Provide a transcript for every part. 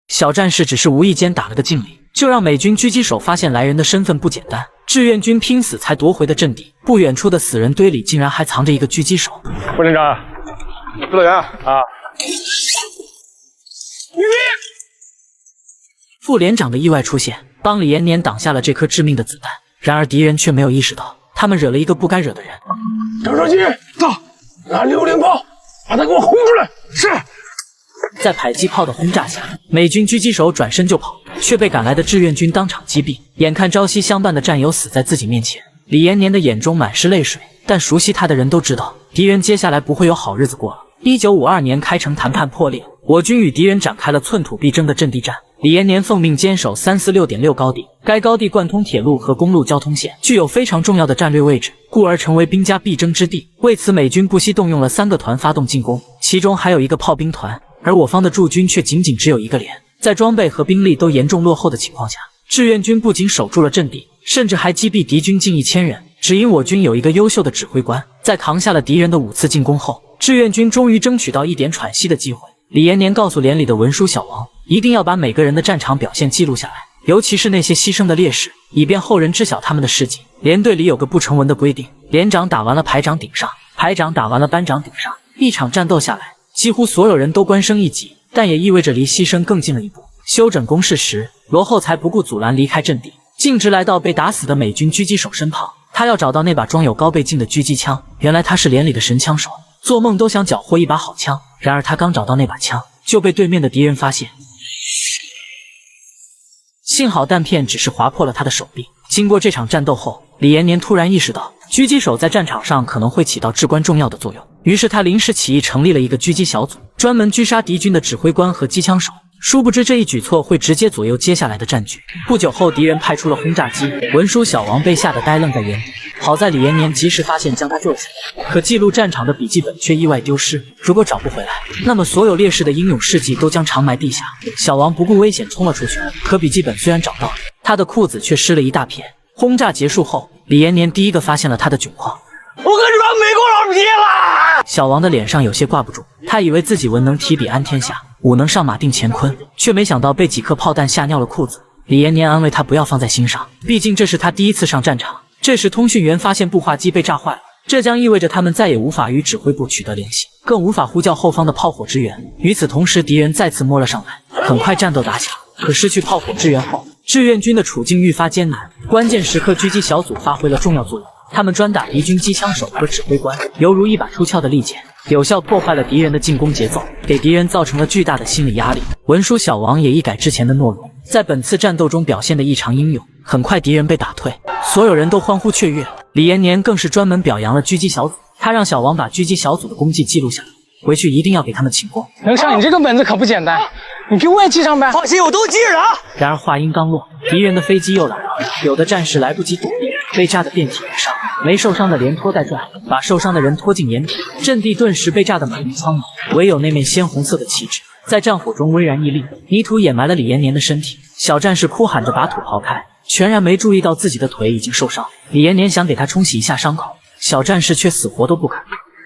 小战士只是无意间打了个敬礼，就让美军狙击手发现来人的身份不简单。志愿军拼死才夺回的阵地，不远处的死人堆里竟然还藏着一个狙击手。副连长，指导员啊！副连长的意外出现，帮李延年挡下了这颗致命的子弹。然而敌人却没有意识到，他们惹了一个不该惹的人。张少基，到，拿榴莲炮，把他给我轰出来！是。在迫击炮的轰炸下，美军狙击手转身就跑，却被赶来的志愿军当场击毙。眼看朝夕相伴的战友死在自己面前，李延年的眼中满是泪水。但熟悉他的人都知道，敌人接下来不会有好日子过了。1952年开城谈判破裂，我军与敌人展开了寸土必争的阵地战。李延年奉命坚守346.6高地，该高地贯通铁路和公路交通线，具有非常重要的战略位置，故而成为兵家必争之地。为此，美军不惜动用了3个团发动进攻，其中还有一个炮兵团。而我方的驻军却仅仅只有1个连，在装备和兵力都严重落后的情况下，志愿军不仅守住了阵地，甚至还击毙敌军近1000人。只因我军有一个优秀的指挥官，在扛下了敌人的5次进攻后，志愿军终于争取到一点喘息的机会。李延年告诉连里的文书小王，一定要把每个人的战场表现记录下来，尤其是那些牺牲的烈士，以便后人知晓他们的事迹。连队里有个不成文的规定，连长打完了排长顶上，排长打完了班长顶上。一场战斗下来，几乎所有人都官升一级，但也意味着离牺牲更近了一步。休整工事时，罗后才不顾阻拦离开阵地，径直来到被打死的美军狙击手身旁。他要找到那把装有高倍镜的狙击枪，原来他是连里的神枪手，做梦都想缴获一把好枪。然而他刚找到那把枪，就被对面的敌人发现。幸好弹片只是划破了他的手臂。经过这场战斗后，李延年突然意识到，狙击手在战场上可能会起到至关重要的作用。于是他临时起意成立了一个狙击小组，专门狙杀敌军的指挥官和机枪手。殊不知这一举措会直接左右接下来的战局。不久后，敌人派出了轰炸机，文书小王被吓得呆愣在原地。好在李延年及时发现，将他救下来。可记录战场的笔记本却意外丢失，如果找不回来，那么所有烈士的英勇事迹都将长埋地下。小王不顾危险冲了出去，可笔记本虽然找到了，他的裤子却湿了一大片。轰炸结束后，李延年第一个发现了他的窘况。我可是把美国佬劈了！小王的脸上有些挂不住，他以为自己文能提笔安天下，武能上马定乾坤，却没想到被几颗炮弹吓尿了裤子。李延年安慰他不要放在心上，毕竟这是他第一次上战场。这时通讯员发现步话机被炸坏了，这将意味着他们再也无法与指挥部取得联系，更无法呼叫后方的炮火支援。与此同时，敌人再次摸了上来，很快战斗打响。可失去炮火支援后，志愿军的处境愈发艰难。关键时刻，狙击小组发挥了重要作用。他们专打敌军机枪手和指挥官，犹如一把出鞘的利剑，有效破坏了敌人的进攻节奏，给敌人造成了巨大的心理压力。文书小王也一改之前的懦弱，在本次战斗中表现得异常英勇。很快敌人被打退，所有人都欢呼雀跃。李延年更是专门表扬了狙击小组，他让小王把狙击小组的功绩记录下来，回去一定要给他们请功。能上你这个本子可不简单，你给我也记上呗。放心，我都记着了。然而话音刚落，敌人的飞机又来了，有的战士来不及躲避，被炸得遍体鳞伤，没受伤的连拖带拽，把受伤的人拖进掩体，阵地顿时被炸得满目苍茫，唯有那面鲜红色的旗帜在战火中巍然屹立。泥土掩埋了李延年的身体，小战士哭喊着把土刨开，全然没注意到自己的腿已经受伤。李延年想给他冲洗一下伤口，小战士却死活都不肯。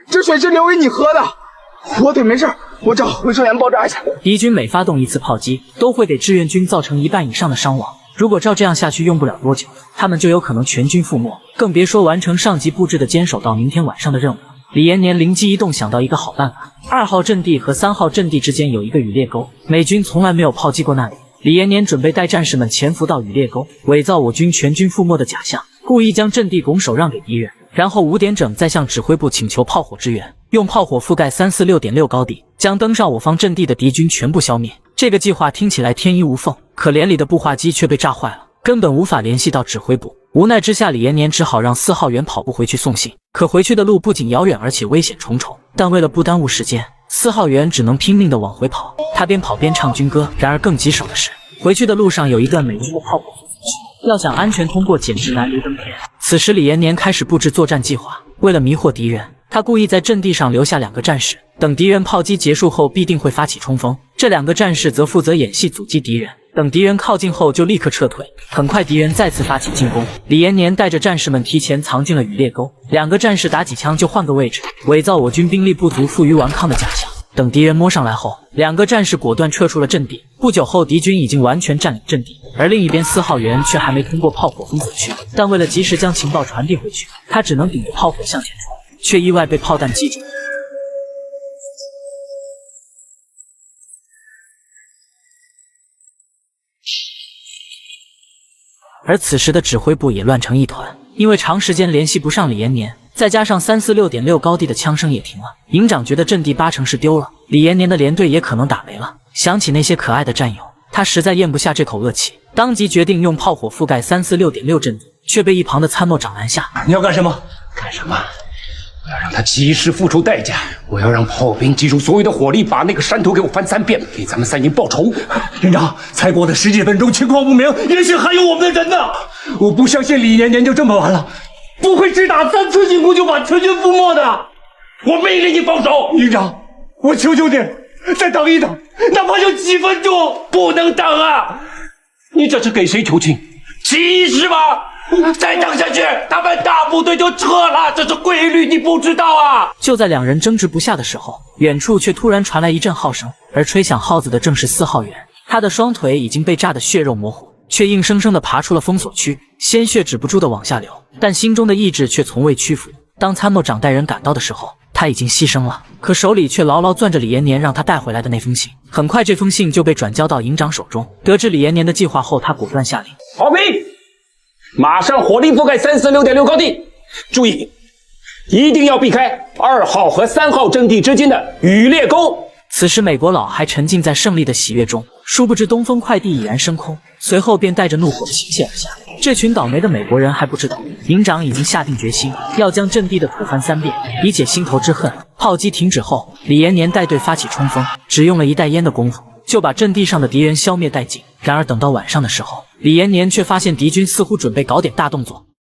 这水是留给你喝的，我腿没事，我找回收员包扎一下。敌军每发动一次炮击，都会给志愿军造成1半以上的伤亡。如果照这样下去，用不了多久，他们就有可能全军覆没，更别说完成上级布置的坚守到明天晚上的任务了。李延年灵机一动，想到一个好办法。2号阵地和3号阵地之间有一个雨猎沟，美军从来没有炮击过那里。李延年准备带战士们潜伏到雨猎沟，伪造我军全军覆没的假象，故意将阵地拱手让给敌人，然后5点整再向指挥部请求炮火支援，用炮火覆盖346.6高地，将登上我方阵地的敌军全部消灭。这个计划听起来天衣无缝，可连里的步话机却被炸坏了，根本无法联系到指挥部。无奈之下，李延年只好让4号员跑步回去送信。可回去的路不仅遥远，而且危险重重。但为了不耽误时间，4号员只能拼命地往回跑。他边跑边唱军歌。然而更棘手的是，回去的路上有一段美军的炮火伏击区，要想安全通过，简直难如登天。此时李延年开始布置作战计划。为了迷惑敌人，他故意在阵地上留下2个战士，等敌人炮击结束后必定会发起冲锋，这2个战士则负责演戏阻击敌人，等敌人靠近后就立刻撤退。很快敌人再次发起进攻，李延年带着战士们提前藏进了雨猎沟，2个战士打几枪就换个位置，伪造我军兵力不足负隅顽抗的假象。等敌人摸上来后，两个战士果断撤出了阵地。不久后，敌军已经完全占领阵地，而另一边4号员却还没通过炮火封锁区。但为了及时将情报传递回去，他只能顶着炮火向前冲，却意外被炮弹击中。而此时的指挥部也乱成一团，因为长时间联系不上李延年，再加上346.6高地的枪声也停了，营长觉得阵地80%是丢了，李延年的连队也可能打没了。想起那些可爱的战友，他实在咽不下这口恶气，当即决定用炮火覆盖346.6阵地，却被一旁的参谋长拦下。你要干什么？干什么？我要让他及时付出代价！我要让炮兵集中所有的火力，把那个山头给我翻3遍，给咱们3营报仇！连长，才过了10几分钟，情况不明，也许还有我们的人呢！我不相信李延年就这么完了，不会只打3次进攻就把全军覆没的！我命令你放手！营长，我求求你，再等一等，哪怕就几分钟，不能等啊！你这是给谁求情？起义是吗？再等下去，他们大部队就撤了，这是规律，你不知道啊！就在两人争执不下的时候，远处却突然传来一阵号声，而吹响号子的正是4号员。他的双腿已经被炸得血肉模糊，却硬生生地爬出了封锁区，鲜血止不住地往下流，但心中的意志却从未屈服。当参谋长带人赶到的时候，他已经牺牲了，可手里却牢牢攥着李延年让他带回来的那封信。很快，这封信就被转交到营长手中。得知李延年的计划后，他果断下令：炮兵，马上火力覆盖346.6高地，注意，一定要避开2号和3号阵地之间的雨猎沟。此时，美国佬还沉浸在胜利的喜悦中，殊不知东风快递已然升空，随后便带着怒火倾泻而下。这群倒霉的美国人还不知道，营长已经下定决心要将阵地的土翻3遍，以解心头之恨。炮击停止后，李延年带队发起冲锋，只用了一袋烟的功夫，就把阵地上的敌人消灭殆尽。然而等到晚上的时候，李延年却发现敌军似乎准备搞点大动作。